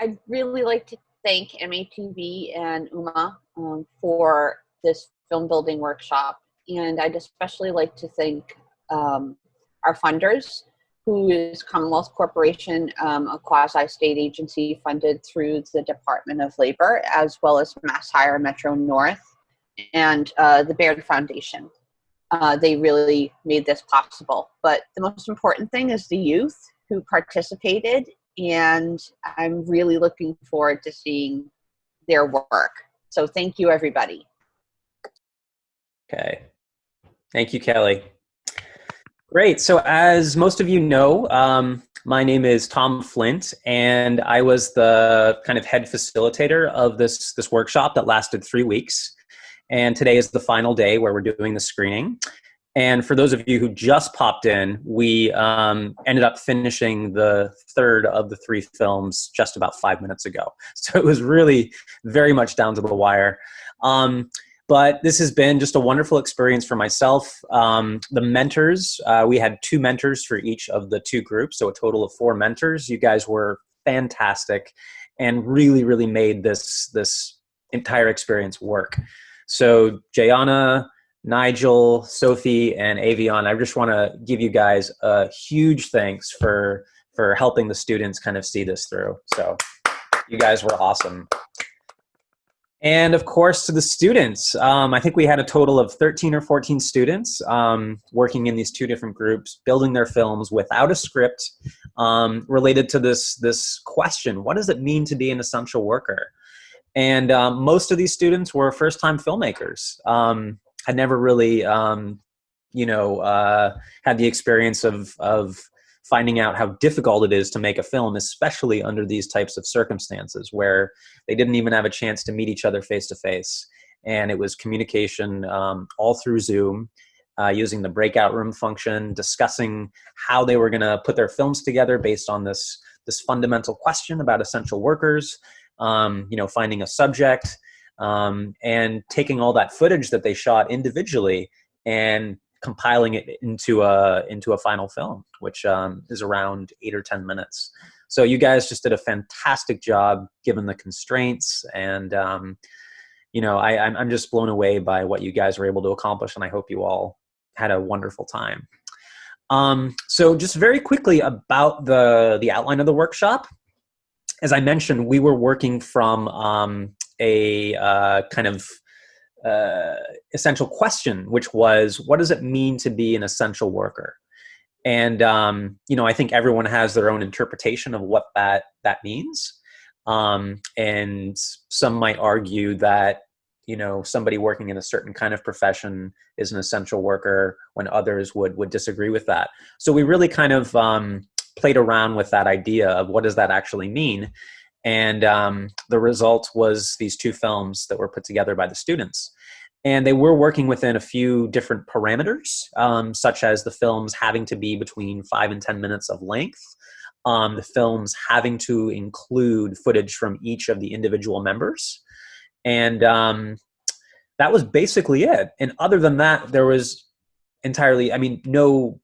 I'd really like to thank MATV and UMA for this film building workshop. And I'd especially like to thank our funders, who is Commonwealth Corporation, a quasi-state agency funded through the Department of Labor, as well as Mass Hire Metro North, and the Baird Foundation. They really made this possible. But the most important thing is the youth who participated, and I'm really looking forward to seeing their work. So thank you, everybody. Okay. Thank you, Kelly. Great. So as most of you know, my name is Tom Flint, and I was the kind of head facilitator of this workshop that lasted 3 weeks. And today is the final day where we're doing the screening. And for those of you who just popped in, we ended up finishing the third of the 3 films just about 5 minutes ago. So it was really very much down to the wire. But this has been just a wonderful experience for myself. The mentors, we had 2 mentors for each of the 2 groups, so a total of 4 mentors. You guys were fantastic and really, really made this entire experience work. So Jayana, Nigel, Sophie, and Avion, I just want to give you guys a huge thanks for helping the students kind of see this through. So you guys were awesome. And of course, to the students, I think we had a total of 13 or 14 students working in these 2 different groups, building their films without a script related to this question: what does it mean to be an essential worker? And most of these students were first-time filmmakers. Had never really, had the experience of finding out how difficult it is to make a film, especially under these types of circumstances where they didn't even have a chance to meet each other face-to-face. And it was communication all through Zoom, using the breakout room function, discussing how they were going to put their films together based on this fundamental question about essential workers, finding a subject, and taking all that footage that they shot individually and compiling it into a final film, which is around 8 or 10 minutes. So you guys just did a fantastic job given the constraints, and I'm just blown away by what you guys were able to accomplish, and I hope you all had a wonderful time. So just very quickly about the outline of the workshop. As I mentioned, we were working from a kind of essential question, which was, what does it mean to be an essential worker? And, I think everyone has their own interpretation of what that means. And some might argue that, somebody working in a certain kind of profession is an essential worker, when others would disagree with that. So we really kind of played around with that idea of what does that actually mean. And the result was these 2 films that were put together by the students. And they were working within a few different parameters, such as the films having to be between 5 and 10 minutes of length, the films having to include footage from each of the individual members. And that was basically it. And other than that, there was entirely, no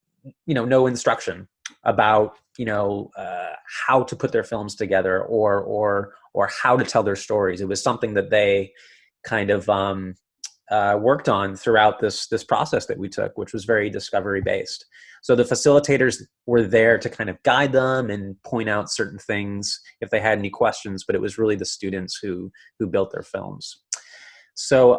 instruction about, how to put their films together or how to tell their stories. It was something that they kind of worked on throughout this process that we took, which was very discovery based. So the facilitators were there to kind of guide them and point out certain things if they had any questions, but it was really the students who built their films. So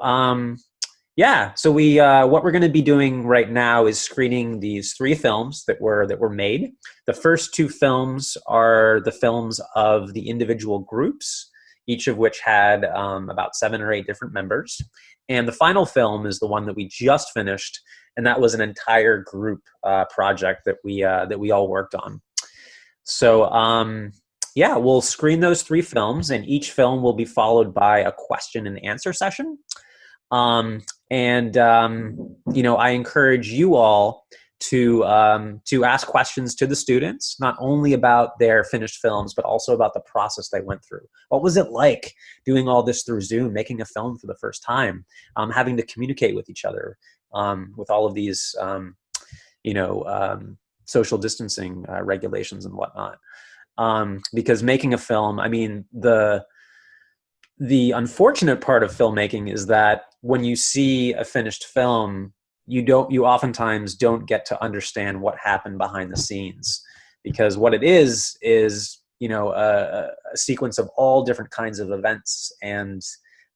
so we what we're going to be doing right now is screening these 3 films that were made. The first 2 films are the films of the individual groups, each of which had about 7 or 8 different members. And the final film is the one that we just finished, and that was an entire group project that we all worked on. So we'll screen those 3 films, and each film will be followed by a question and answer session. I encourage you all to ask questions to the students, not only about their finished films, but also about the process they went through. What was it like doing all this through Zoom, making a film for the first time, having to communicate with each other, with all of these, social distancing regulations and whatnot. because making a film, I mean, the unfortunate part of filmmaking is that when you see a finished film, you oftentimes don't get to understand what happened behind the scenes, because what it is a sequence of all different kinds of events and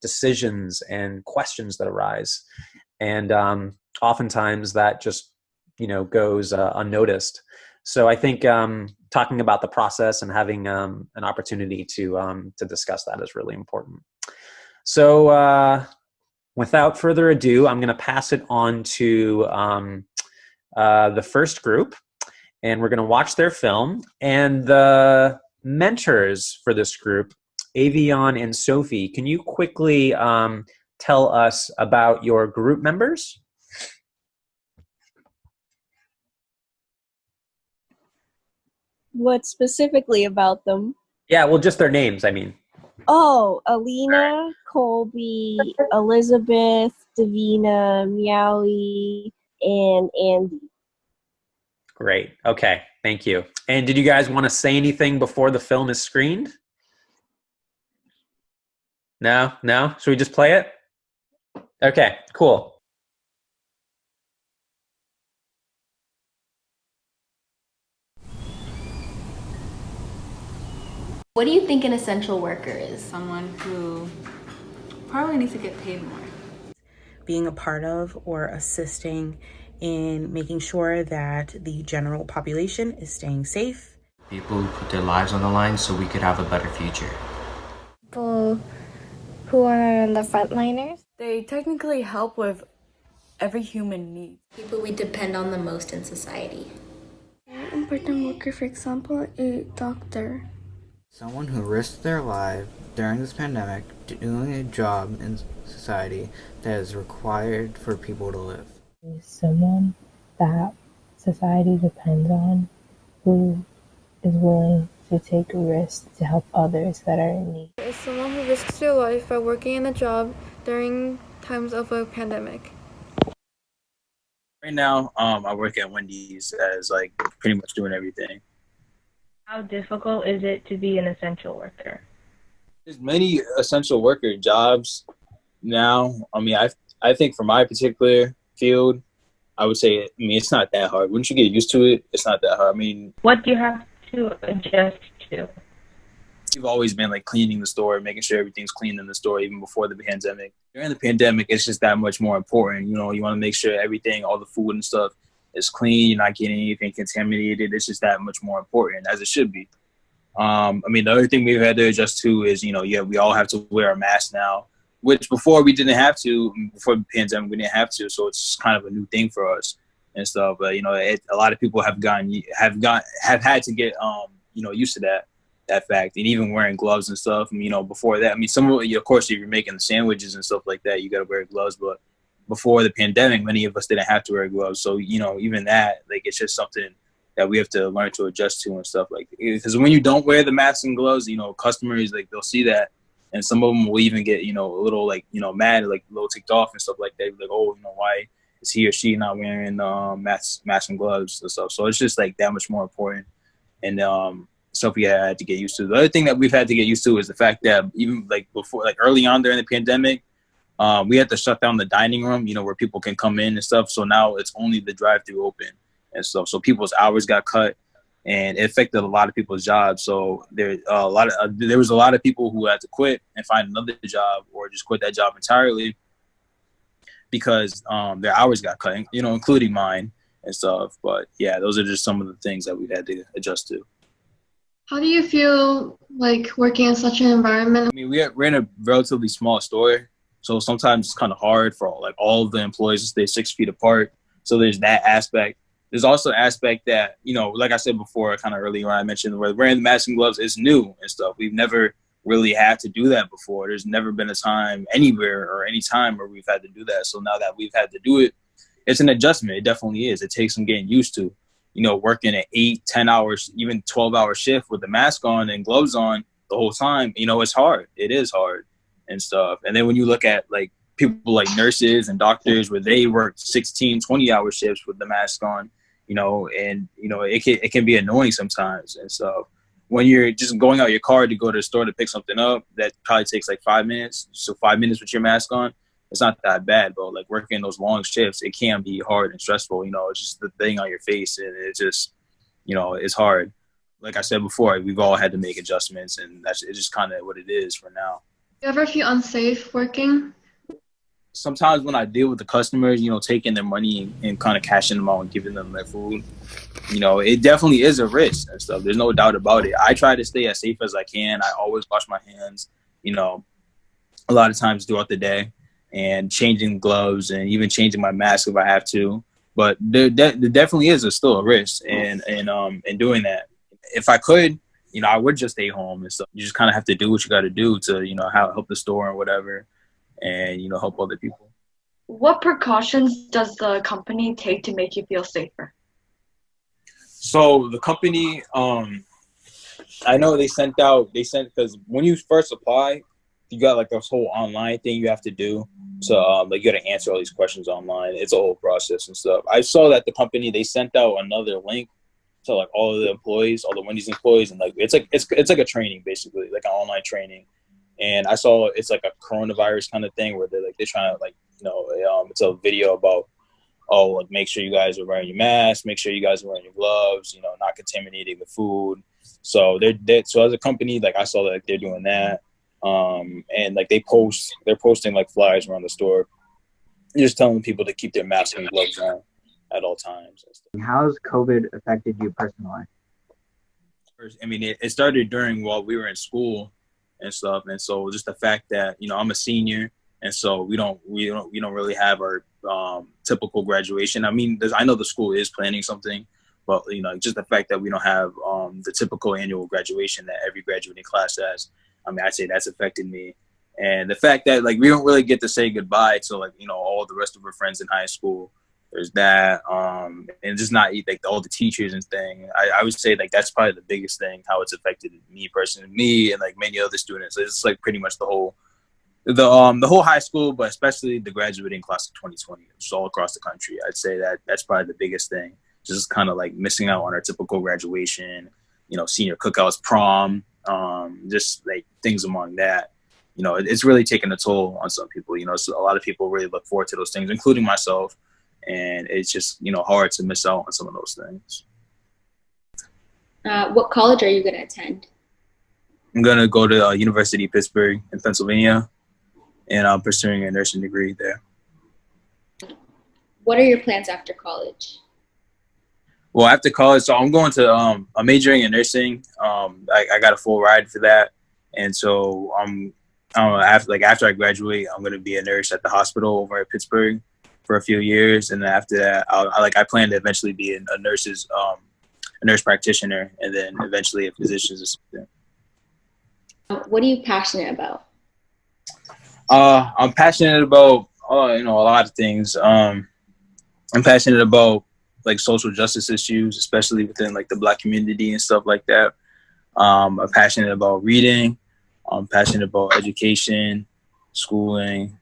decisions and questions that arise, and oftentimes that just goes unnoticed. So I think talking about the process and having an opportunity to discuss that is really important. So without further ado, I'm going to pass it on to the first group, and we're going to watch their film. And the mentors for this group, Avion and Sophie, can you quickly tell us about your group members? What specifically about them? Yeah, well, just their names, I mean. Oh, Alina, Colby, Elizabeth, Davina, Meowie, and Andy. Great. Okay, thank you. And did you guys want to say anything before the film is screened? No? Should we just play it? Okay, cool. What do you think an essential worker is? Someone who probably needs to get paid more. Being a part of or assisting in making sure that the general population is staying safe. People who put their lives on the line so we could have a better future. People who are on the frontliners. They technically help with every human need. People we depend on the most in society. An important worker, for example, a doctor. Someone who risked their life during this pandemic doing a job in society that is required for people to live. Someone that society depends on, who is willing to take a risk to help others that are in need. Is someone who risks their life by working in a job during times of a pandemic. Right now, I work at Wendy's as pretty much doing everything. How difficult is it to be an essential worker? There's many essential worker jobs now. I mean, I think for my particular field, I would say, it's not that hard. Once you get used to it, it's not that hard. I mean, what do you have to adjust to? We've always been cleaning the store, making sure everything's clean in the store, even before the pandemic. During the pandemic, it's just that much more important. You want to make sure everything, all the food and stuff, is clean. You're not getting anything contaminated. It's just that much more important, as it should be. The other thing we've had to adjust to is, we all have to wear a mask now, which before we didn't have to. Before the pandemic, we didn't have to. So it's kind of a new thing for us and stuff. But a lot of people have had to get used to that fact, and even wearing gloves and stuff. And, before that, of course, if you're making the sandwiches and stuff like that, you got to wear gloves. But before the pandemic, many of us didn't have to wear gloves. So, even that, it's just something that we have to learn to adjust to and stuff because when you don't wear the masks and gloves, customers, they'll see that. And some of them will even get, a little mad, a little ticked off and stuff like that. Oh, why is he or she not wearing masks and gloves and stuff? So it's just that much more important. And stuff we had to get used to. The other thing that we've had to get used to is the fact that even before, early on during the pandemic, we had to shut down the dining room, where people can come in and stuff. So now it's only the drive-through open and stuff. So people's hours got cut, and it affected a lot of people's jobs. So there was a lot of people who had to quit and find another job, or just quit that job entirely because their hours got cut, including mine and stuff. But yeah, those are just some of the things that we've had to adjust to. How do you feel working in such an environment? We're in a relatively small store, so sometimes it's kind of hard for all of the employees to stay 6 feet apart. So there's that aspect. There's also an aspect that, like I said before, kind of earlier when I mentioned where wearing the mask and gloves is new and stuff. We've never really had to do that before. There's never been a time anywhere or any time where we've had to do that. So now that we've had to do it, it's an adjustment. It definitely is. It takes some getting used to. Working an 8, 10 hours, even 12-hour shift with the mask on and gloves on the whole time, it's hard. It is hard and stuff. And then when you look at people like nurses and doctors where they work 16, 20-hour shifts with the mask on, it can be annoying sometimes and stuff. when you're just going out your car to go to the store to pick something up, that probably takes like 5 minutes. So 5 minutes with your mask on, it's not that bad, but like working those long shifts, it can be hard and stressful. You know, it's just the thing on your face, and it just, you know, it's hard. Like I said before, we've all had to make adjustments, and it's just kind of what it is for now. Do you ever feel unsafe working? Sometimes when I deal with the customers, you know, taking their money and kind of cashing them out and giving them their food, you know, it definitely is a risk and stuff. There's no doubt about it. I try to stay as safe as I can. I always wash my hands, you know, a lot of times throughout the day, and changing gloves and even changing my mask if I have to. But there definitely is still a risk in doing that. If I could, you know, I would just stay home and stuff. You just kind of have to do what you got to do to, you know, help the store or whatever, and, you know, help other people. What precautions does the company take to make you feel safer? So the company, I know because when you first apply, you got like this whole online thing you have to do. So like you got to answer all these questions online. It's a whole process and stuff. I saw that the company, they sent out another link to like all of the employees, all the Wendy's employees, and like it's like a training basically, like an online training. And I saw it's like a coronavirus kind of thing where they're trying to like, you know, it's a video about, oh, like make sure you guys are wearing your mask, make sure you guys are wearing your gloves, you know, not contaminating the food. So so as a company, like I saw that like, they're doing that. And like they're posting like flyers around the store, just telling people to keep their masks and gloves on at all times. How has COVID affected you personally? I mean, it started while we were in school and stuff, and so just the fact that, you know, I'm a senior, and so we don't really have our typical graduation. I mean, I know the school is planning something, but, you know, just the fact that we don't have the typical annual graduation that every graduating class has. I mean, I'd say that's affected me. And the fact that, like, we don't really get to say goodbye to, like, you know, all the rest of our friends in high school. There's that. And just not, like, all the teachers and thing. I would say, like, that's probably the biggest thing, how it's affected me personally, me and, like, many other students. It's, like, pretty much the whole high school, but especially the graduating class of 2020. It's all across the country. I'd say that's probably the biggest thing. Just kind of, like, missing out on our typical graduation, you know, senior cookouts, prom, just like things among that. You know, it's really taken a toll on some people. You know, so a lot of people really look forward to those things, including myself. And it's just, you know, hard to miss out on some of those things. What college are you going to attend? I'm going to go to University of Pittsburgh in Pennsylvania, and I'm pursuing a nursing degree there. What are your plans after college? Well, after college, so I'm going to I'm majoring in nursing. I got a full ride for that, and so after I graduate, I'm going to be a nurse at the hospital over at Pittsburgh for a few years, and then after that, I plan to eventually be a nurse practitioner, and then eventually a physician's assistant. What are you passionate about? I'm passionate about you know, a lot of things. I'm passionate about, like, social justice issues, especially within, like, the Black community and stuff like that. I'm passionate about reading. I'm passionate about education, schooling,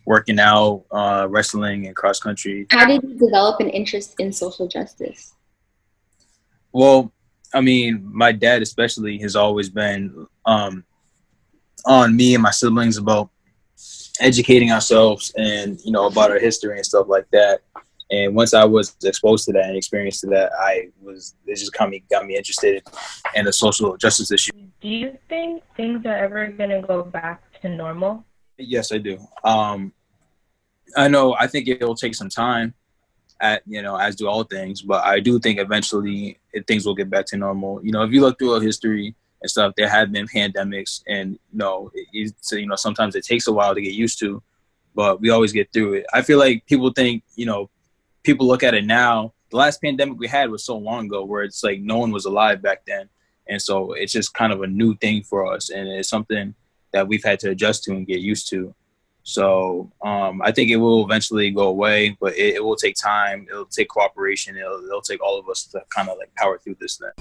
working out, wrestling, and cross country. How did you develop an interest in social justice? Well, I mean, my dad especially has always been on me and my siblings about educating ourselves and, you know, about our history and stuff like that. And once I was exposed to that and experienced to that, it just got me interested in the social justice issue. Do you think things are ever going to go back to normal? Yes, I do. I think it will take some time, you know, as do all things, but I do think eventually things will get back to normal. You know, if you look through our history and stuff, there have been pandemics, and, you know, sometimes it takes a while to get used to, but we always get through it. I feel like people think, you know, people look at it now. The last pandemic we had was so long ago, where it's like no one was alive back then. And so it's just kind of a new thing for us. And it's something that we've had to adjust to and get used to. So I think it will eventually go away, but it will take time. It'll take cooperation. It'll take all of us to kind of like power through this thing.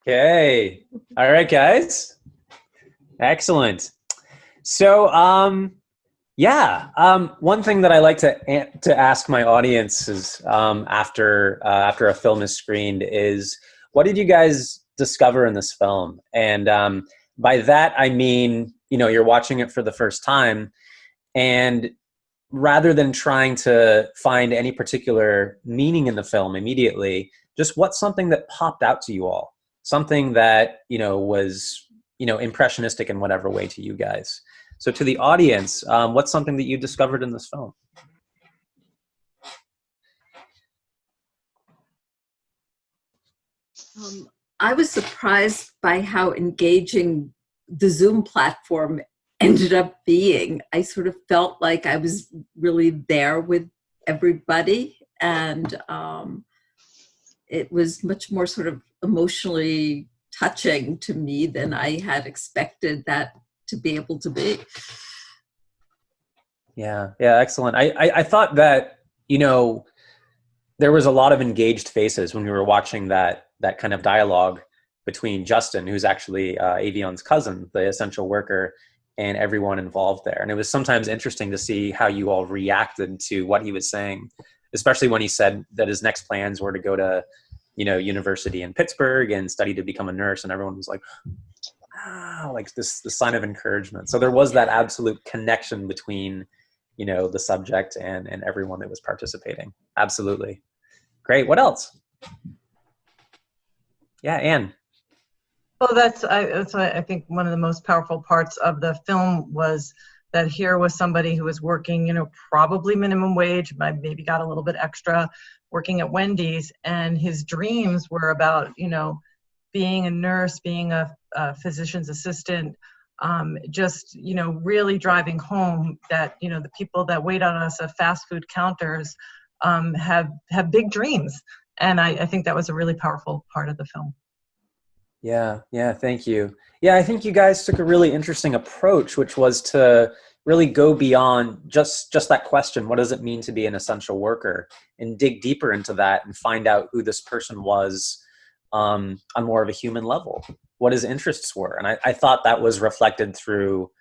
Okay. All right, guys. Excellent. So, one thing that I like to ask my audience is after a film is screened is, what did you guys discover in this film? And by that I mean, you're watching it for the first time, and rather than trying to find any particular meaning in the film immediately, just what's something that popped out to you all, something that was impressionistic in whatever way to you guys. So to the audience, what's something that you discovered in this film? I was surprised by how engaging the Zoom platform ended up being. I sort of felt like I was really there with everybody, and it was much more sort of emotionally touching to me than I had expected that to be able to be. Yeah, excellent. I thought that, there was a lot of engaged faces when we were watching that kind of dialogue between Justin, who's actually Avion's cousin, the essential worker, and everyone involved there. And it was sometimes interesting to see how you all reacted to what he was saying, especially when he said that his next plans were to go to, university in Pittsburgh and study to become a nurse. And everyone was like, like the sign of encouragement. So there was that absolute connection between, the subject and everyone that was participating. Absolutely. Great. What else? Yeah, Anne. Well, that's I think one of the most powerful parts of the film was that here was somebody who was working, probably minimum wage, maybe got a little bit extra, working at Wendy's, and his dreams were about, being a nurse, being a physician's assistant, just, really driving home that, the people that wait on us at fast food counters have big dreams. And I think that was a really powerful part of the film. Yeah, thank you. Yeah, I think you guys took a really interesting approach, which was to really go beyond just that question, what does it mean to be an essential worker, and dig deeper into that and find out who this person was on more of a human level, what his interests were. And I thought that was reflected through,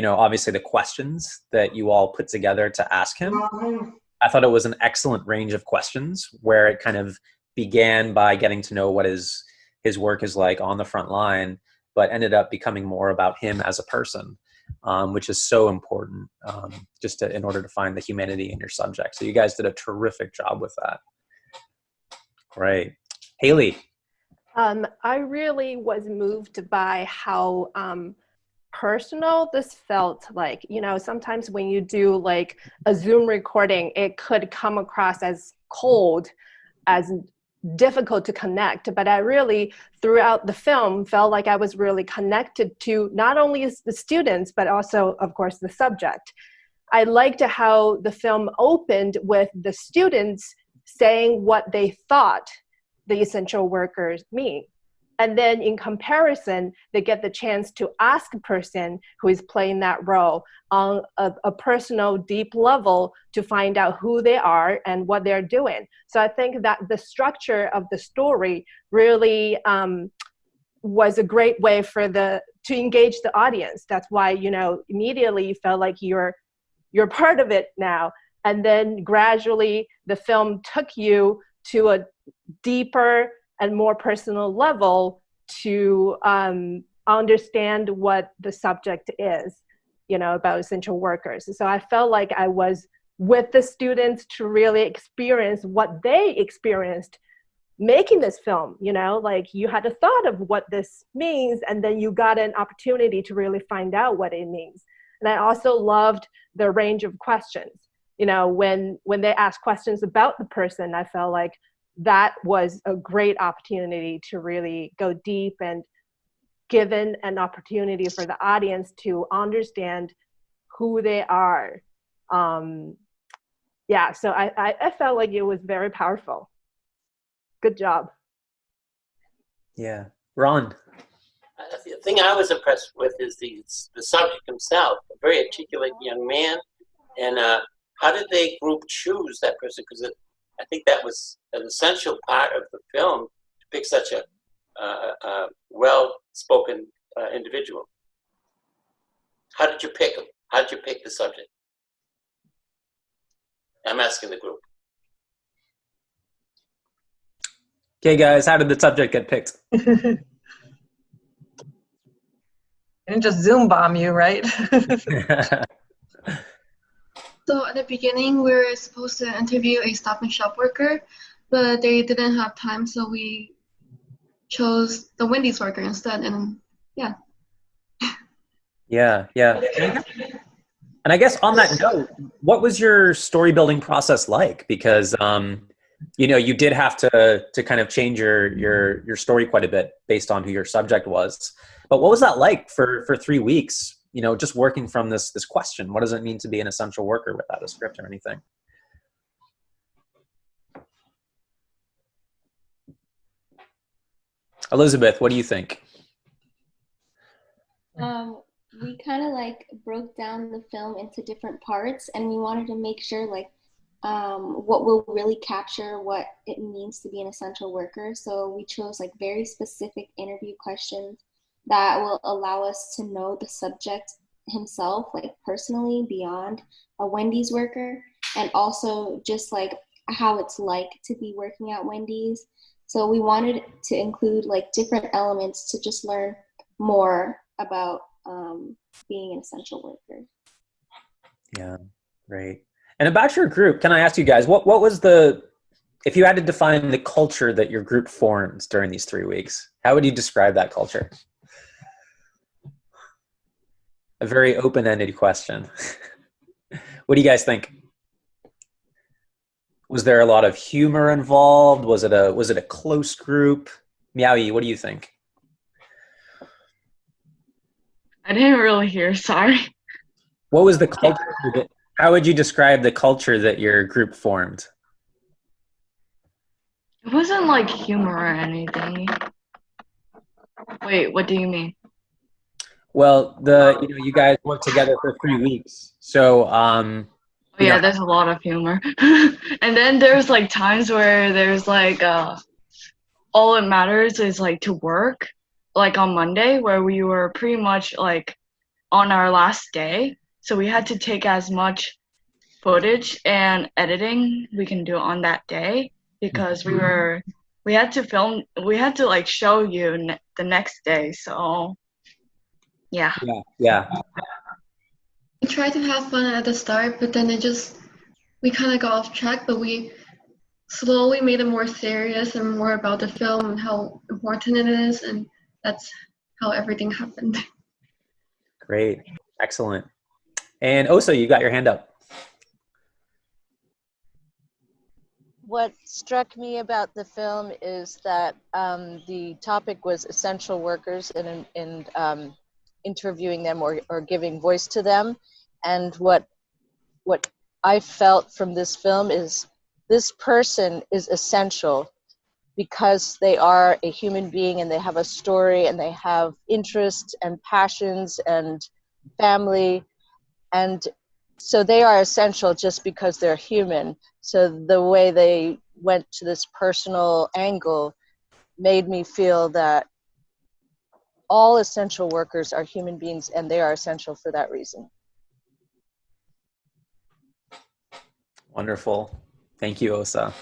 obviously the questions that you all put together to ask him. I thought it was an excellent range of questions where it kind of began by getting to know what his work is like on the front line, but ended up becoming more about him as a person, which is so important in order to find the humanity in your subject. So you guys did a terrific job with that. Great. Haley. I really was moved by how personal this felt. Like, sometimes when you do like a Zoom recording, it could come across as cold, as difficult to connect, but I really throughout the film felt like I was really connected to not only the students but also, of course, the subject. I liked how the film opened with the students saying what they thought the essential workers mean, and then in comparison they get the chance to ask a person who is playing that role on a personal, deep level to find out who they are and what they're doing. So I think that the structure of the story really was a great way to engage the audience. That's why, immediately you felt like you're part of it now. And then gradually the film took you to a deeper and more personal level to understand what the subject is, about essential workers. So I felt like I was with the students to really experience what they experienced making this film. Like you had a thought of what this means, and then you got an opportunity to really find out what it means. And I also loved the range of questions. When they asked questions about the person, I felt like that was a great opportunity to really go deep and given an opportunity for the audience to understand who they are. So I felt like it was very powerful. Good job. Yeah. Ron. The thing I was impressed with is the subject himself, a very articulate young man. And how did they group choose that person? Because I think that was an essential part of the film, to pick such a well-spoken individual? How did you pick him? How did you pick the subject? I'm asking the group. Okay, guys, how did the subject get picked? Didn't just Zoom bomb you, right? So at the beginning, we were supposed to interview a Stop and Shop worker, but they didn't have time, so we chose the Wendy's worker instead. And yeah. Yeah. And I guess on that note, what was your story building process like? Because you did have to kind of change your story quite a bit based on who your subject was. But what was that like for 3 weeks? Just working from this question. What does it mean to be an essential worker without a script or anything? Elizabeth, what do you think? We kind of like broke down the film into different parts, and we wanted to make sure what will really capture what it means to be an essential worker. So we chose like very specific interview questions that will allow us to know the subject himself, like personally beyond a Wendy's worker, and also just like how it's like to be working at Wendy's. So we wanted to include like different elements to just learn more about being an essential worker. Yeah, great. And about your group, can I ask you guys, what was if you had to define the culture that your group formed during these 3 weeks, how would you describe that culture? A very open-ended question. What do you guys think? Was there a lot of humor involved? Was it a close group? Meowie, what do you think? I didn't really hear, sorry. What was the culture how would you describe the culture that your group formed? It wasn't like humor or anything. Wait, what do you mean? Well, you guys worked together for 3 weeks. So Yeah, there's a lot of humor. And then there's like times where there's like all it matters is like to work, like on Monday, where we were pretty much like on our last day. So we had to take as much footage and editing we can do on that day, because we had to like show you the next day. So yeah. We tried to have fun at the start, but then we kind of got off track, but we slowly made it more serious and more about the film and how important it is, and that's how everything happened. Great. Excellent. And Osa, you got your hand up. What struck me about the film is that the topic was essential workers and interviewing them or giving voice to them. And what I felt from this film is this person is essential because they are a human being and they have a story and they have interests and passions and family. And so they are essential just because they're human. So the way they went to this personal angle made me feel that all essential workers are human beings and they are essential for that reason. Wonderful. Thank you, Osa.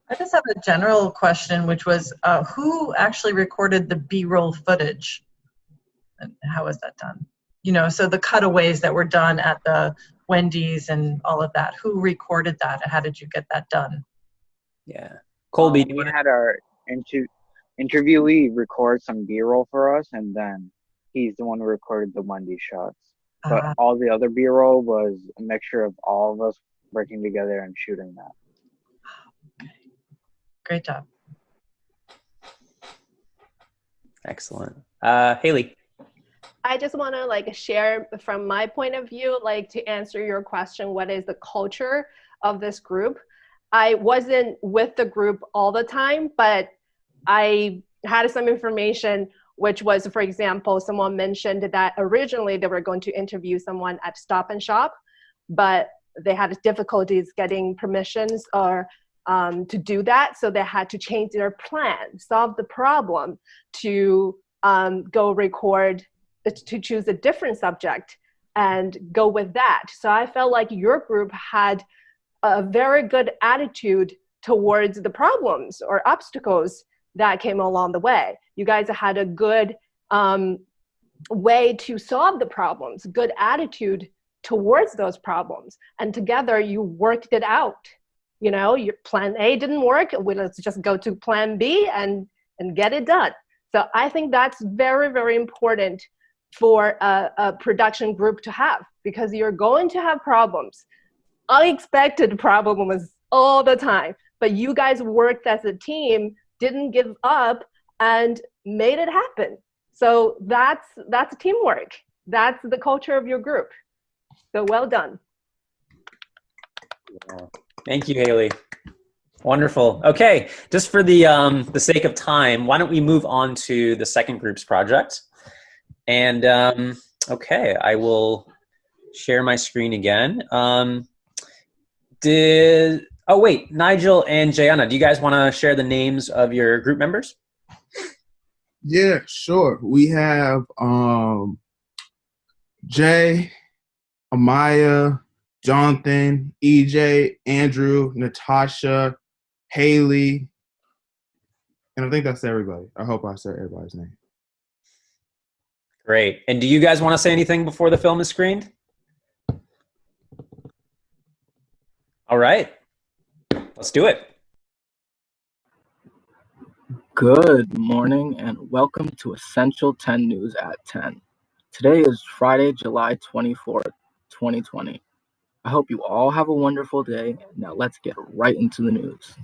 I just have a general question, which was who actually recorded the B-roll footage? And how was that done? So the cutaways that were done at the Wendy's and all of that, who recorded that? How did you get that done? Yeah. Colby, we had our interviewee record some B-roll for us, and then he's the one who recorded the Wendy's shots. But all the other B-roll was a mixture of all of us working together and shooting that. Okay. Great job. Excellent. Haley. I just want to share from my point of view, to answer your question, what is the culture of this group? I wasn't with the group all the time, but I had some information, which was, for example, someone mentioned that originally they were going to interview someone at Stop and Shop, but they had difficulties getting permissions or to do that. So they had to change their plan, solve the problem, to go record, to choose a different subject and go with that. So I felt like your group had a very good attitude towards the problems or obstacles that came along the way. You guys had a good way to solve the problems, good attitude towards those problems. And together you worked it out. You know, your plan A didn't work, well, let's just go to plan B and get it done. So I think that's very, very important for a production group to have, because you're going to have problems, unexpected problems all the time. But you guys worked as a team, didn't give up, and made it happen. So that's teamwork. That's the culture of your group. So well done. Thank you, Haley. Wonderful. Okay, just for the sake of time, why don't we move on to the second group's project? And okay, I will share my screen again. Oh wait, Nigel and Jayana, do you guys want to share the names of your group members? Yeah, sure. We have Jay, Aamaya, Jonathan, EJ, Andrew, Natasha, Haley, and I think that's everybody. I hope I said everybody's name. Great. And do you guys want to say anything before the film is screened? All right. Let's do it. Good morning and welcome to Essential 10 News at 10. Today is Friday, July 24th, 2020. I hope you all have a wonderful day. Now let's get right into the news.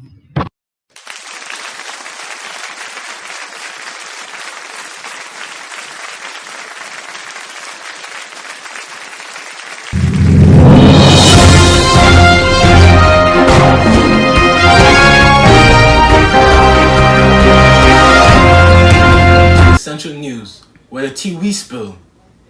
Essential news, where the tea we spill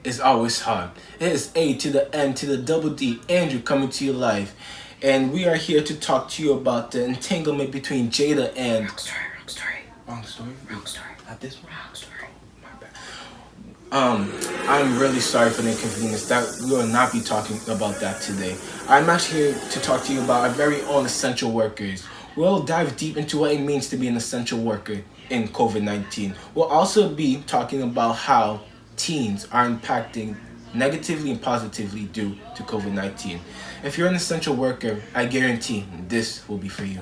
is always hot. It is A to the N to the double D, Andrew coming to your life. And we are here to talk to you about the entanglement between Jada and... Wrong story. Not this one? Wrong story. Oh, my bad. I'm really sorry for the inconvenience. That we will not be talking about that today. I'm actually here to talk to you about our very own essential workers. We'll dive deep into what it means to be an essential worker in COVID-19. We'll also be talking about how teens are impacting negatively and positively due to COVID-19. If you're an essential worker, I guarantee this will be for you.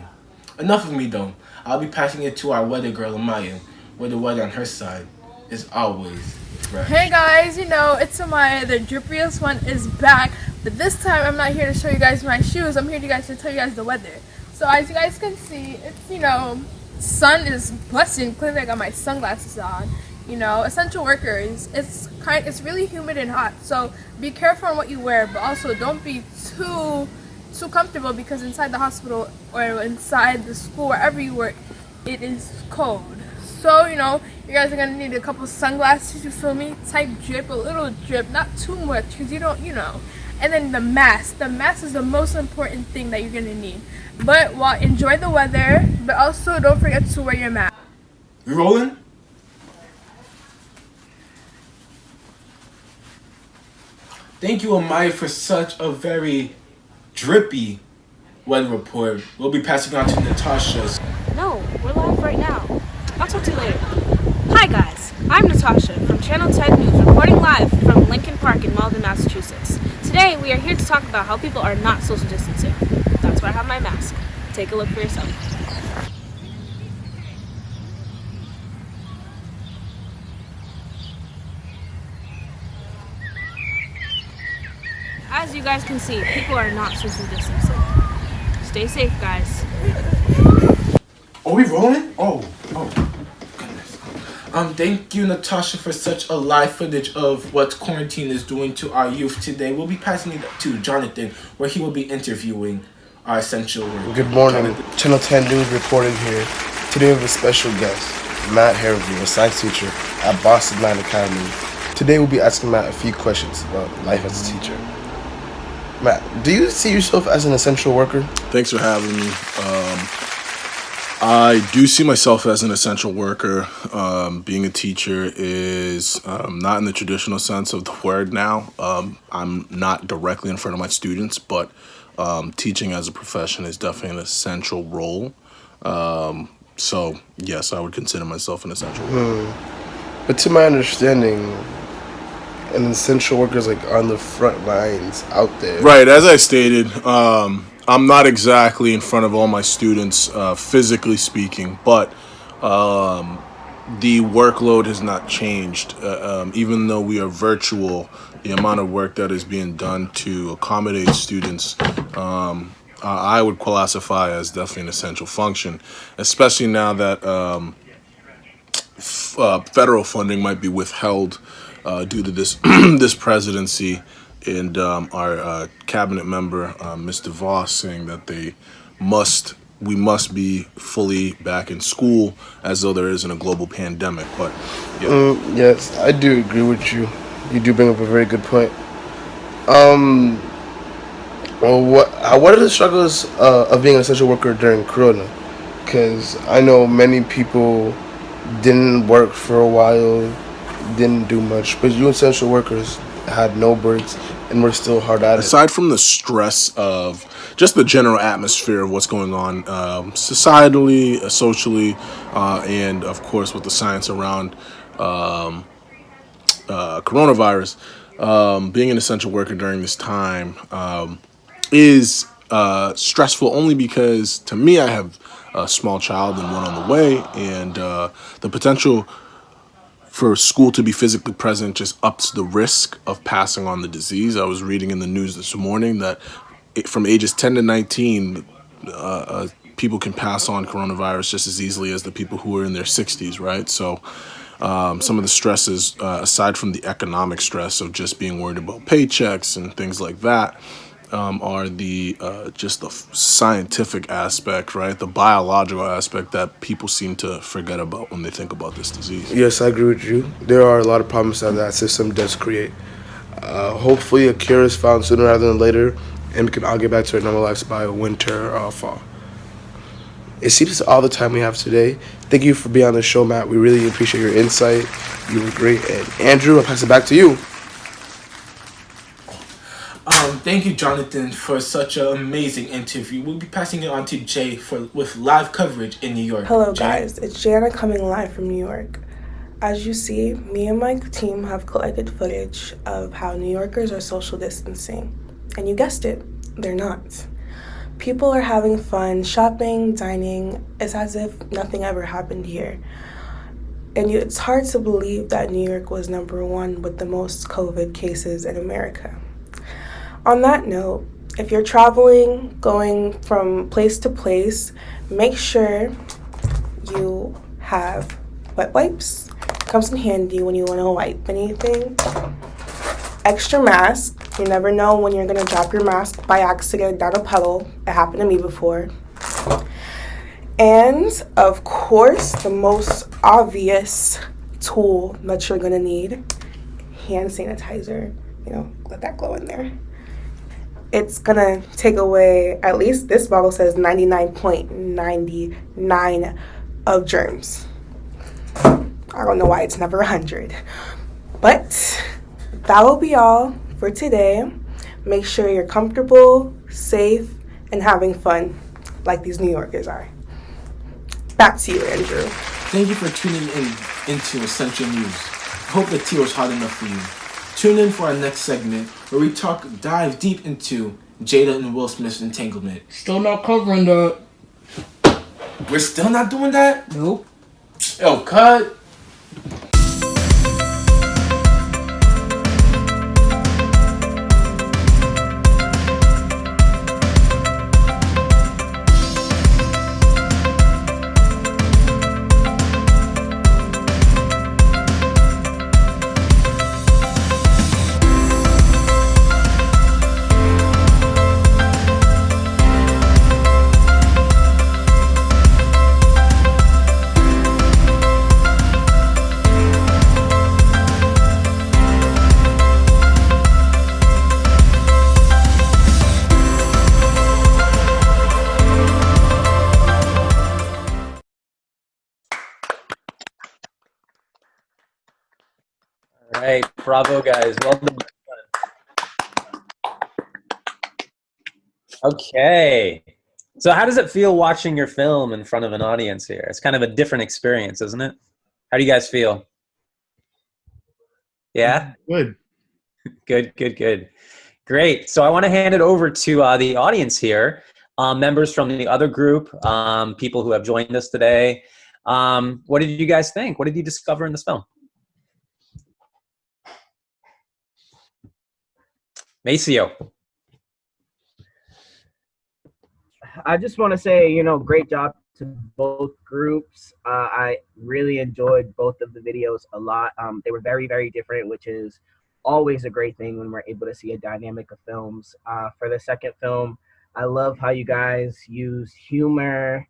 Enough of me though. I'll be passing it to our weather girl, Aamaya, where the weather on her side is always right. Hey guys, you know, it's Aamaya, the drippiest one is back, but this time I'm not here to show you guys my shoes, I'm here to tell you guys the weather. So as you guys can see, it's, you know, sun is busting. Clearly I got my sunglasses on. You know, essential workers, it's really humid and hot, so be careful on what you wear, but also don't be too comfortable, because inside the hospital or inside the school, wherever you work, it is cold. So, you know, you guys are gonna need a couple sunglasses, you feel me? Type drip, a little drip, not too much, because you don't, you know. And then the mask is the most important thing that you're gonna need. But enjoy the weather, but also don't forget to wear your mask. You rolling? Thank you, Aamaya, for such a very drippy weather report. We'll be passing on to Natasha. No, we're live right now. I'll talk to you later. Hi guys, I'm Natasha from Channel 10 News, reporting live from Lincoln Park in Malden, Massachusetts. Today we are here to talk about how people are not social distancing. That's why I have my mask. Take a look for yourself. As you guys can see, people are not social distancing. Stay safe, guys. Are we rolling? Oh, goodness. Thank you, Natasha, for such a live footage of what quarantine is doing to our youth today. We'll be passing it to Jonathan, where he will be interviewing our essential workers. Good morning. Channel 10 News reporting here. Today we have a special guest, Matt Heriveaux, a science teacher at Boston Land Academy. Today we'll be asking Matt a few questions about life as a teacher. Matt, do you see yourself as an essential worker? Thanks for having me. I do see myself as an essential worker. Being a teacher is not in the traditional sense of the word now. I'm not directly in front of my students, but teaching as a profession is definitely an essential role. So, yes, I would consider myself an essential worker. But to my understanding, an essential worker is like on the front lines out there. Right, as I stated, I'm not exactly in front of all my students, physically speaking, but the workload has not changed. Even though we are virtual, the amount of work that is being done to accommodate students, I would classify as definitely an essential function, especially now that federal funding might be withheld due to this this presidency, and our cabinet member, Mr. Voss, saying that we must be fully back in school as though there isn't a global pandemic. But yeah. Yes, I do agree with you. You do bring up a very good point. Well, what are the struggles of being an essential worker during Corona? Because I know many people didn't work for a while, didn't do much, but you essential workers had no breaks and were still hard at it. Aside from the stress of just the general atmosphere of what's going on societally, socially, and of course with the science around coronavirus, being an essential worker during this time is stressful only because, to me, I have a small child and one on the way, and the potential for school to be physically present just ups the risk of passing on the disease. I was reading in the news this morning that from ages 10 to 19, people can pass on coronavirus just as easily as the people who are in their 60s, right? So some of the stresses, aside from the economic stress of just being worried about paychecks and things like that, are the just the scientific aspect, right? The biological aspect that people seem to forget about when they think about this disease. Yes, I agree with you. There are a lot of problems that system does create. Hopefully a cure is found sooner rather than later, and we can all get back to our normal lives by winter or fall. It seems that's all the time we have today. Thank you for being on the show, Matt. We really appreciate your insight. You were great. And Andrew, I'll pass it back to you. Thank you, Jonathan, for such an amazing interview. We'll be passing it on to Jay with live coverage in New York. Hello, Jay? guys. It's Jana coming live from New York. As you see, me and my team have collected footage of how New Yorkers are social distancing. And you guessed it, they're not. People are having fun, shopping, dining. It's as if nothing ever happened here. And it's hard to believe that New York was #1 with the most COVID cases in America. On that note, if you're traveling, going from place to place, make sure you have wet wipes. Comes in handy when you want to wipe anything. Extra mask. You never know when you're going to drop your mask by accident down a puddle. It happened to me before. And, of course, the most obvious tool that you're going to need, hand sanitizer. You know, let that glow in there. It's gonna take away, at least this bottle says 99.99 of germs. I don't know why it's never 100. But that will be all for today. Make sure you're comfortable, safe, and having fun like these New Yorkers are. Back to you, Andrew. Thank you for tuning into Essential News. I hope the tea was hot enough for you. Tune in for our next segment where we dive deep into Jada and Will Smith's entanglement. Still not covering that. We're still not doing that? Nope. Yo, cut. right, bravo, guys. Well done. Okay. So how does it feel watching your film in front of an audience here? It's kind of a different experience, isn't it? How do you guys feel? Yeah? Good. Good, good, good. Great. So I want to hand it over to the audience here, members from the other group, people who have joined us today. What did you guys think? What did you discover in this film? Maceo. I just want to say, great job to both groups. I really enjoyed both of the videos a lot. They were very, very different, which is always a great thing when we're able to see a dynamic of films. For the second film, I love how you guys use humor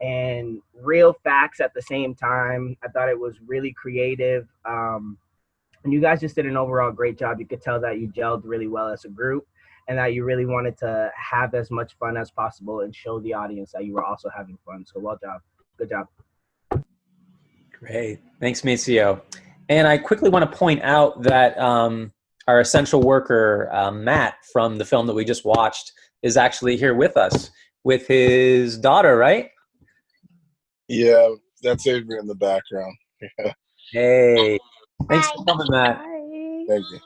and real facts at the same time. I thought it was really creative. And you guys just did an overall great job. You could tell that you gelled really well as a group and that you really wanted to have as much fun as possible and show the audience that you were also having fun. So well job. Good job. Great. Thanks, Maceo. And I quickly want to point out that our essential worker, Matt, from the film that we just watched, is actually here with us with his daughter, right? Yeah, that's Avery in the background. Hey, thanks for coming, Matt. Thank you.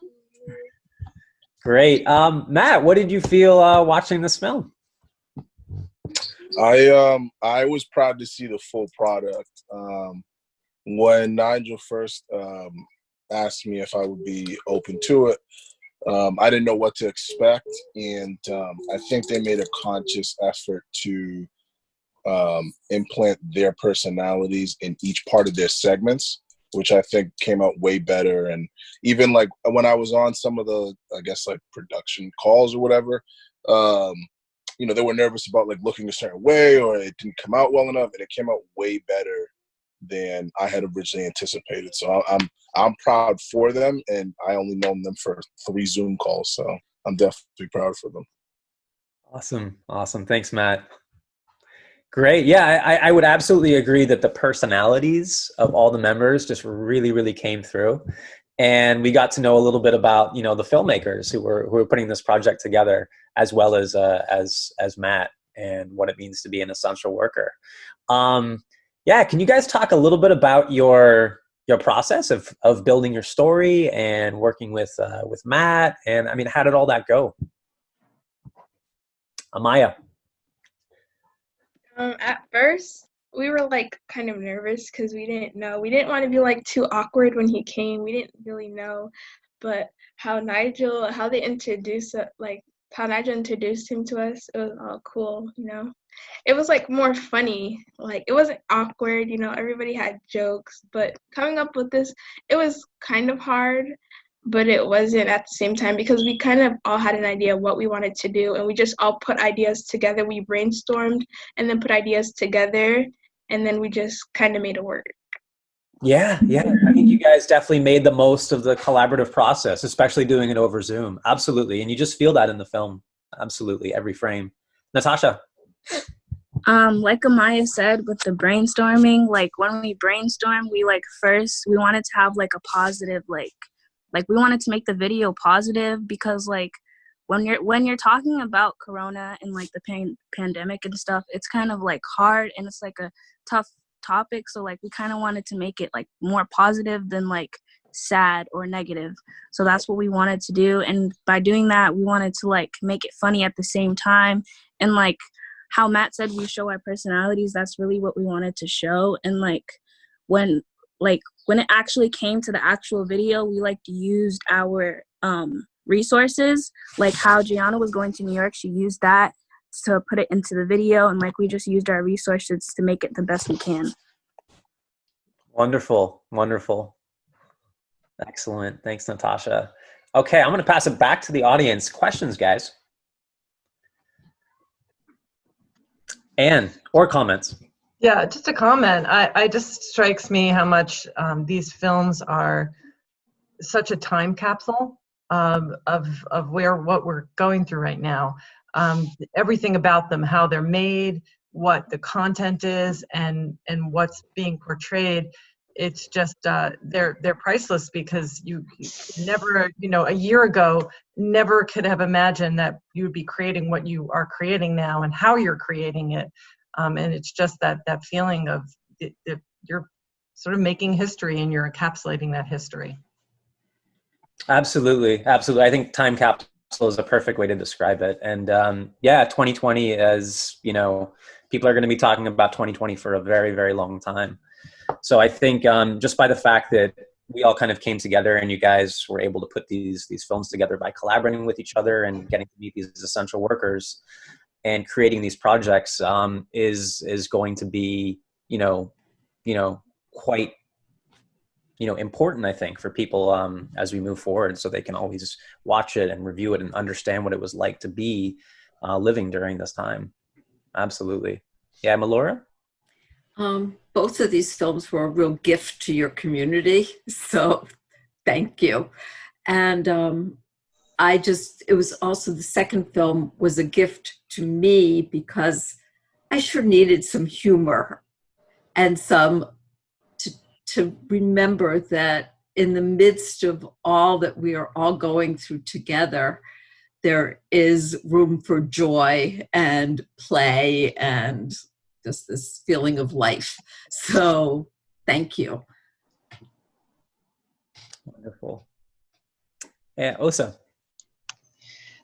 Great. Matt, what did you feel watching this film? I was proud to see the full product. When Nigel first asked me if I would be open to it, I didn't know what to expect, and I think they made a conscious effort to implant their personalities in each part of their segments, which I think came out way better. And even like when I was on some of the, I guess, like production calls or whatever, they were nervous about like looking a certain way or it didn't come out well enough, and it came out way better than I had originally anticipated. So I'm proud for them, and I only known them for 3 Zoom calls, so I'm definitely proud for them. Awesome. Thanks, Matt. Great. Yeah, I would absolutely agree that the personalities of all the members just really, really came through. And we got to know a little bit about, the filmmakers who were putting this project together, as well as Matt, and what it means to be an essential worker. Yeah, can you guys talk a little bit about your process of building your story and working with Matt? And I mean, how did all that go? Aamaya. At first, we were like kind of nervous because we didn't know. We didn't want to be like too awkward when he came. We didn't really know, but how Nigel introduced him to us, it was all cool. It was like more funny. Like it wasn't awkward. Everybody had jokes, but coming up with this, it was kind of hard. But it wasn't at the same time because we kind of all had an idea of what we wanted to do, and we just all put ideas together. We brainstormed and then put ideas together, and then we just kind of made it work. Yeah. I think you guys definitely made the most of the collaborative process, especially doing it over Zoom. Absolutely. And you just feel that in the film. Absolutely. Every frame. Natasha. Like Aamaya said, with the brainstorming, like when we brainstormed, we wanted to have like a positive, like we wanted to make the video positive because like when you're talking about Corona and like the pandemic and stuff, it's kind of like hard and it's like a tough topic. So like we kind of wanted to make it like more positive than like sad or negative. So that's what we wanted to do. And by doing that, we wanted to like make it funny at the same time. And like how Matt said, we show our personalities. That's really what we wanted to show. And like when it actually came to the actual video, we used our resources, like how Gianna was going to New York. She used that to put it into the video, and like we just used our resources to make it the best we can. Wonderful. Excellent. Thanks, Natasha. Okay, I'm going to pass it back to the audience. Questions, guys? Anne, or comments? Yeah, just a comment. I just strikes me how much these films are such a time capsule of what we're going through right now. Everything about them, how they're made, what the content is, and what's being portrayed it's just they're priceless, because you never, a year ago, never could have imagined that you would be creating what you are creating now and how you're creating it. And it's just that feeling of you're sort of making history and you're encapsulating that history. Absolutely. Absolutely. I think time capsule is a perfect way to describe it. And 2020, as you know, people are going to be talking about 2020 for a very, very long time. So I think just by the fact that we all kind of came together and you guys were able to put these films together by collaborating with each other and getting to meet these essential workers and creating these projects is going to be, quite, important, I think, for people as we move forward, so they can always watch it and review it and understand what it was like to be living during this time. Absolutely. Yeah, Melora? Both of these films were a real gift to your community, so thank you. And it was also, the second film was a gift to me because I sure needed some humor and some to remember that in the midst of all that we are all going through together, there is room for joy and play and just this feeling of life. So thank you. Wonderful. Yeah, Osa.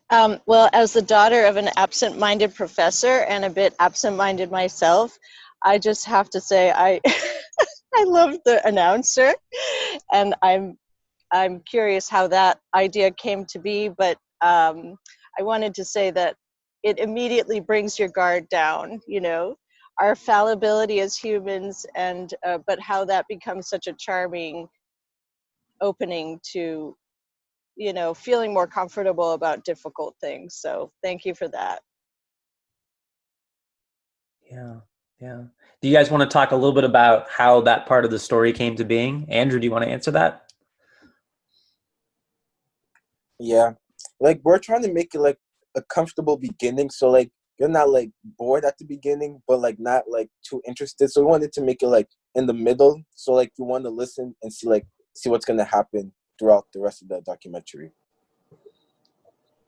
Well, as the daughter of an absent-minded professor and a bit absent-minded myself, I just have to say I love the announcer, and I'm curious how that idea came to be, but I wanted to say that it immediately brings your guard down, our fallibility as humans, and but how that becomes such a charming opening to, feeling more comfortable about difficult things. So thank you for that. Yeah. Do you guys want to talk a little bit about how that part of the story came to being? Andrew, do you want to answer that? Yeah, we're trying to make it a comfortable beginning, so you're not bored at the beginning, but not too interested. So we wanted to make it in the middle, so you want to listen and see what's gonna happen throughout the rest of the documentary.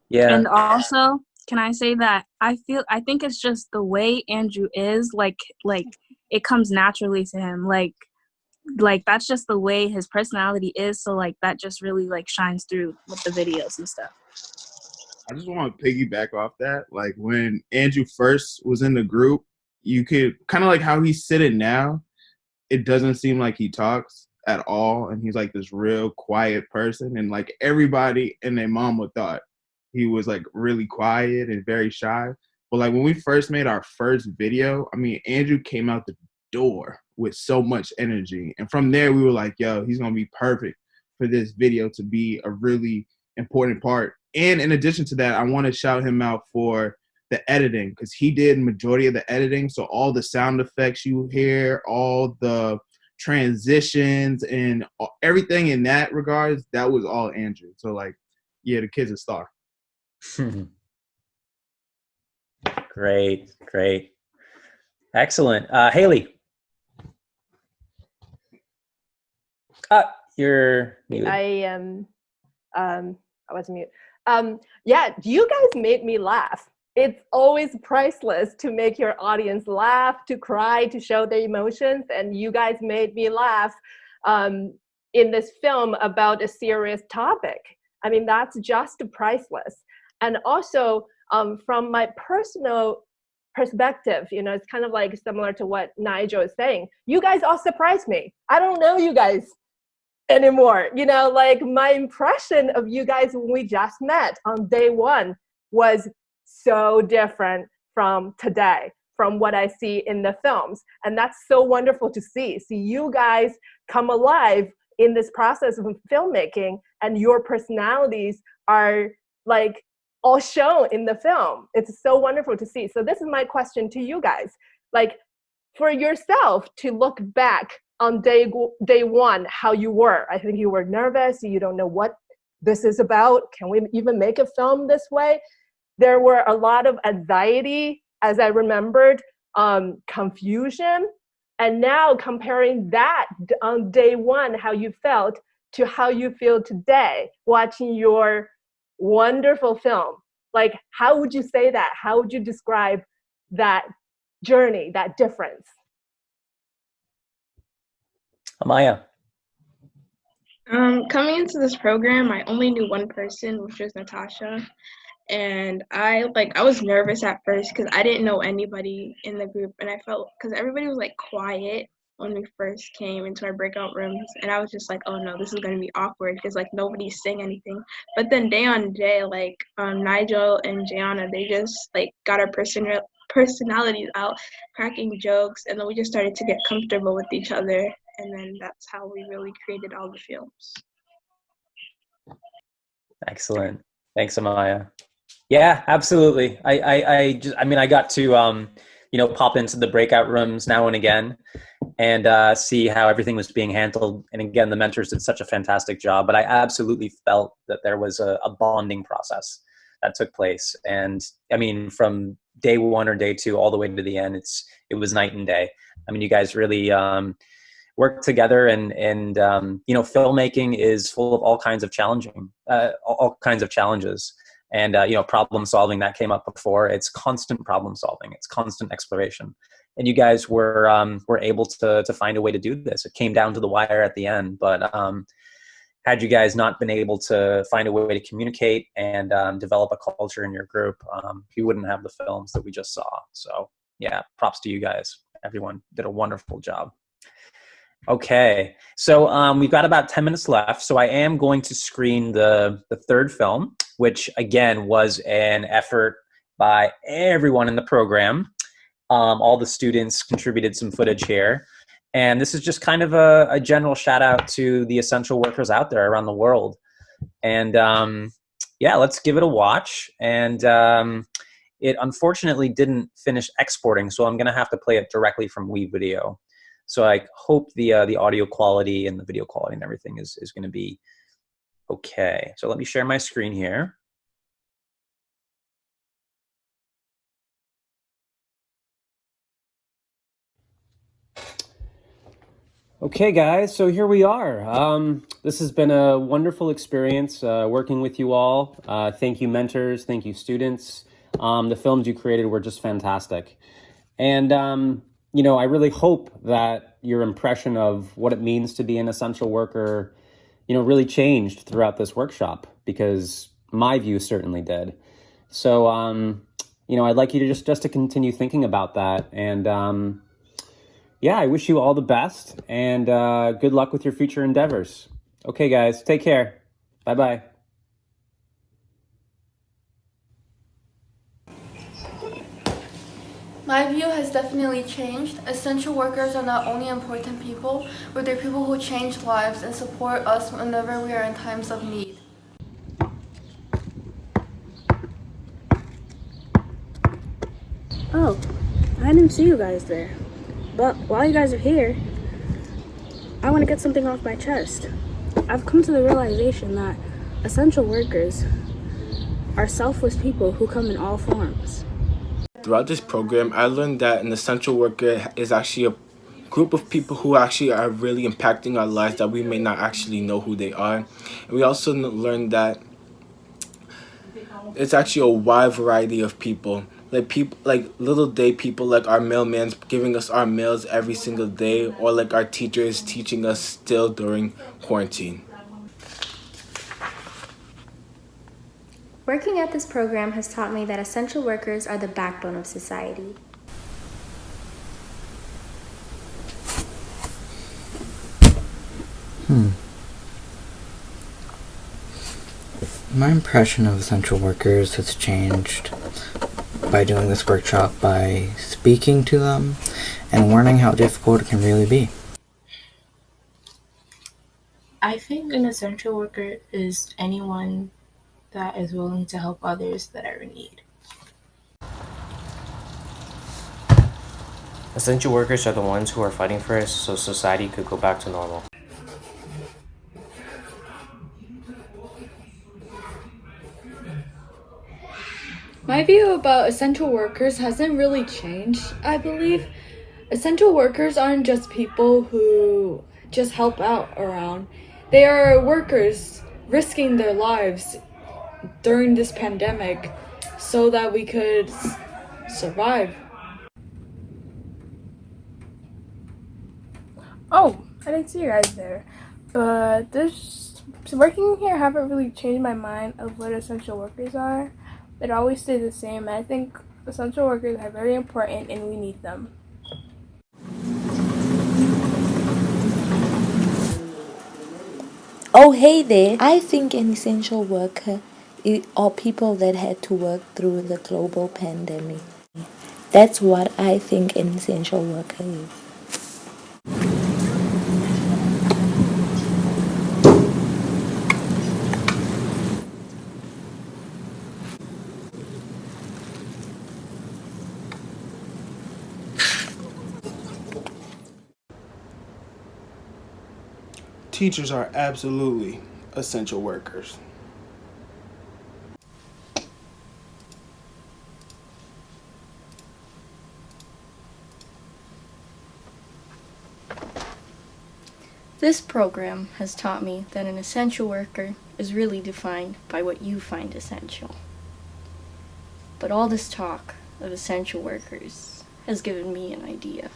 Yeah. And also, can I say that I think it's just the way Andrew is, like it comes naturally to him. Like that's just the way his personality is. So that just really shines through with the videos and stuff. I just want to piggyback off that. When Andrew first was in the group, you could kind of how he's sitting now. It doesn't seem like he talks at all. And he's this real quiet person. And everybody and their mama thought he was really quiet and very shy. But when we first made our first video, Andrew came out the door with so much energy. And from there, we were yo, he's going to be perfect for this video to be a really important part. And in addition to that, I want to shout him out for the editing, because he did majority of the editing. So all the sound effects you hear, all the transitions and everything in that regards, that was all Andrew. So yeah, the kid's a star. Great. Excellent. Haley. You're muted. I am, I was mute. Yeah, you guys made me laugh. It's always priceless to make your audience laugh, to cry, to show their emotions, and you guys made me laugh in this film about a serious topic. That's just priceless. And also, from my personal perspective, it's kind of similar to what Nigel is saying. You guys all surprised me. I don't know you guys anymore. My impression of you guys when we just met on day one was so different from today, from what I see in the films. And that's so wonderful to see you guys come alive in this process of filmmaking, and your personalities are all shown in the film. It's so wonderful to see. So this is my question to you guys. For yourself to look back on day one, how you were. I think you were nervous. You don't know what this is about. Can we even make a film this way? There were a lot of anxiety, as I remembered, confusion. And now comparing that on day one, how you felt, to how you feel today watching your wonderful film. Like, how would you say that? How would you describe that journey, that difference? Aamaya. Coming into this program, I only knew one person, which was Natasha. And I was nervous at first because I didn't know anybody in the group, and I felt, because everybody was like quiet when we first came into our breakout rooms, and I was just like, oh no, this is gonna be awkward because like nobody's saying anything. But then day on day, like Nigel and Gianna, they just like got our personalities out, cracking jokes, and then we just started to get comfortable with each other, and then that's how we really created all the films. Excellent. Thanks, Aamaya. Yeah, absolutely. I got to pop into the breakout rooms now and again and see how everything was being handled. And again, the mentors did such a fantastic job, but I absolutely felt that there was a bonding process that took place. And I mean, from day one or day two all the way to the end, it was night and day. I mean, you guys really work together, and filmmaking is full of all kinds of challenges, and problem solving that came up before. It's constant problem solving, it's constant exploration, and you guys were able to find a way to do this. It came down to the wire at the end, but had you guys not been able to find a way to communicate and develop a culture in your group, you wouldn't have the films that we just saw. So yeah, props to you guys. Everyone did a wonderful job. Okay, so we've got about 10 minutes left, so I am going to screen the third film, which again was an effort by everyone in the program. All the students contributed some footage here, and this is just kind of a general shout out to the essential workers out there around the world. And yeah, let's give it a watch. And it unfortunately didn't finish exporting, so I'm gonna have to play it directly from WeVideo. So I hope the audio quality and the video quality and everything is going to be okay. So let me share my screen here. Okay, guys, so here we are. This has been a wonderful experience working with you all. Thank you, mentors. Thank you, students. The films you created were just fantastic. And I really hope that your impression of what it means to be an essential worker, really changed throughout this workshop, because my view certainly did. So, I'd like you to just to continue thinking about that. And yeah, I wish you all the best, and good luck with your future endeavors. Okay, guys, take care. Bye-bye. My view has definitely changed. Essential workers are not only important people, but they're people who change lives and support us whenever we are in times of need. Oh, I didn't see you guys there. But while you guys are here, I want to get something off my chest. I've come to the realization that essential workers are selfless people who come in all forms. Throughout this program, I learned that an essential worker is actually a group of people who actually are really impacting our lives that we may not actually know who they are. And we also learned that it's actually a wide variety of people. Like little day people, like our mailman's giving us our mails every single day, or like our teachers teaching us still during quarantine. Working at this program has taught me that essential workers are the backbone of society. My impression of essential workers has changed by doing this workshop, by speaking to them and learning how difficult it can really be. I think an essential worker is anyone that is willing to help others that are in need. Essential workers are the ones who are fighting for us so society could go back to normal. My view about essential workers hasn't really changed, I believe. Essential workers aren't just people who just help out around. They are workers risking their lives during this pandemic so that we could survive. Oh, I didn't see you guys there. But this working here haven't really changed my mind of what essential workers are. It always stays the same. And I think essential workers are very important and we need them. Oh, hey there. I think an essential worker are people that had to work through the global pandemic. That's what I think an essential worker is. Teachers are absolutely essential workers. This program has taught me that an essential worker is really defined by what you find essential. But all this talk of essential workers has given me an idea.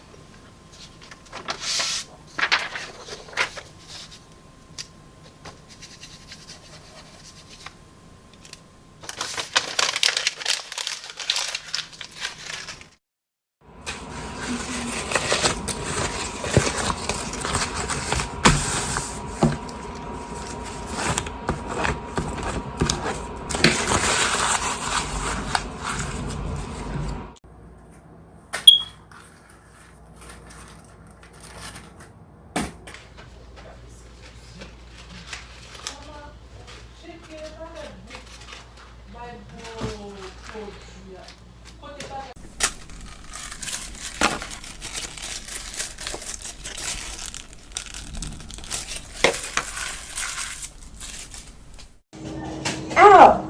Ow!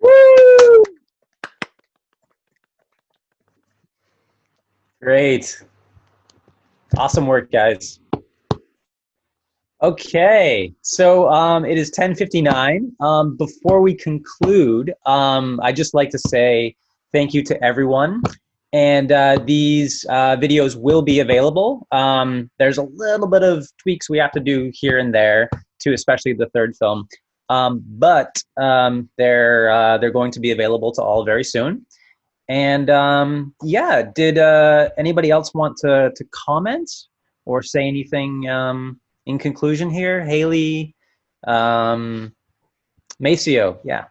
Woo! Great. Awesome work, guys. Okay, so it is 10:59. Before we conclude, I'd just like to say thank you to everyone. And these videos will be available. There's a little bit of tweaks we have to do here and there, too, especially the third film. But they're going to be available to all very soon. And yeah, did anybody else want to comment or say anything in conclusion here? Haley, Maceo, yeah.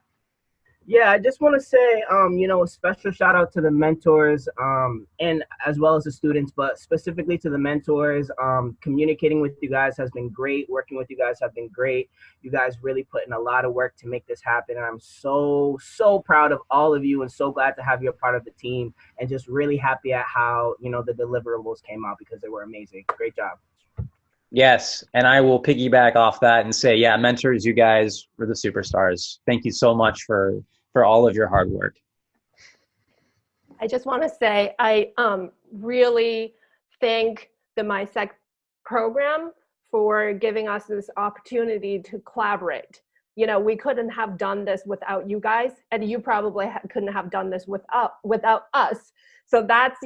Yeah, I just want to say, a special shout out to the mentors, and as well as the students, but specifically to the mentors. Communicating with you guys has been great. Working with you guys have been great. You guys really put in a lot of work to make this happen. And I'm so, so proud of all of you and so glad to have you a part of the team and just really happy at how, the deliverables came out because they were amazing. Great job. Yes, and I will piggyback off that and say, yeah, mentors, you guys were the superstars. Thank you so much for all of your hard work. I just want to say I really thank the MSYEP program for giving us this opportunity to collaborate. We couldn't have done this without you guys, and you probably couldn't have done this without us. So that's,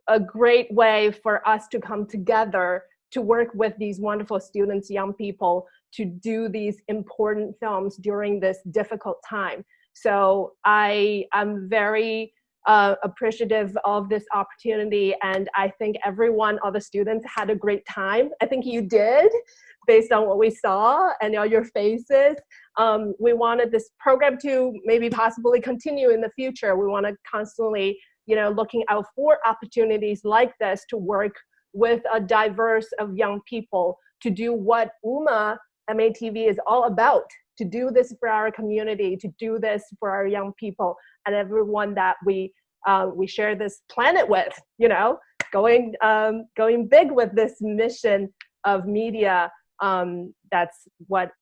a great way for us to come together to work with these wonderful students, young people, to do these important films during this difficult time. So I'm very appreciative of this opportunity, and I think all the students had a great time. I think you did, based on what we saw and all your faces. We wanted this program to maybe possibly continue in the future. We want to constantly, looking out for opportunities like this to work with a diverse of young people to do what MATV is all about, to do this for our community, to do this for our young people and everyone that we share this planet with, going big with this mission of media. That's what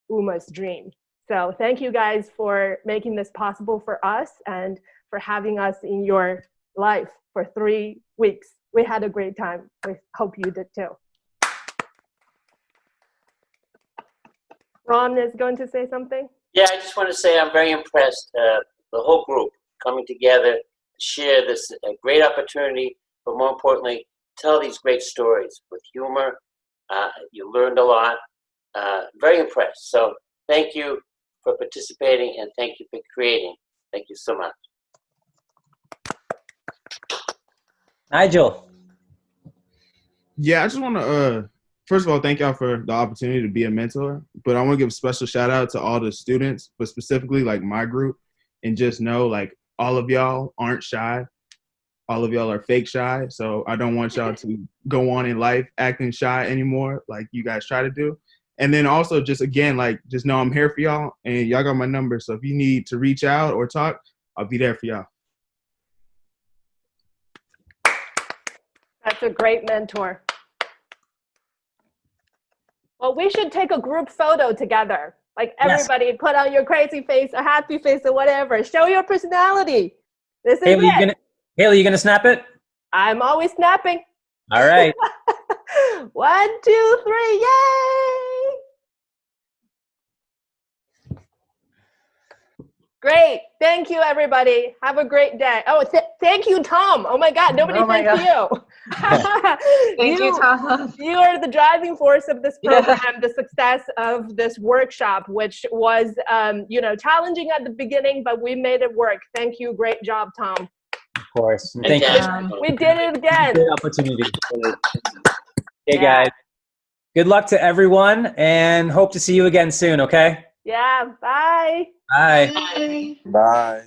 UMA's dream. So thank you guys for making this possible for us and for having us in your life for 3 weeks. We had a great time. We hope you did too. Ron is going to say something. Yeah, I just want to say I'm very impressed. The whole group coming together to share this great opportunity, but more importantly, tell these great stories with humor. You learned a lot. Very impressed. So thank you for participating and thank you for creating. Thank you so much. Nigel. Yeah, I just want to, first of all, thank y'all for the opportunity to be a mentor. But I want to give a special shout out to all the students, but specifically like my group, and just know like all of y'all aren't shy. All of y'all are fake shy. So I don't want y'all to go on in life acting shy anymore like you guys try to do. And then also just again, like just know I'm here for y'all and y'all got my number. So if you need to reach out or talk, I'll be there for y'all. That's a great mentor. Well, we should take a group photo together. Like everybody, yes. Put on your crazy face, a happy face, or whatever. Show your personality. This is it. Haley, you gonna snap it? I'm always snapping. All right. 1, 2, 3, yay! Great. Thank you, everybody. Have a great day. Oh, thank you, Tom. Oh my God, nobody thanked you. Thank you, Tom. You are the driving force of this program, the success of this workshop, which was, challenging at the beginning, but we made it work. Thank you. Great job, Tom. Of course. And thank you. We did it again. Good opportunity. Hey, guys. Good luck to everyone, and hope to see you again soon, okay? Yeah. Bye. Bye. Bye.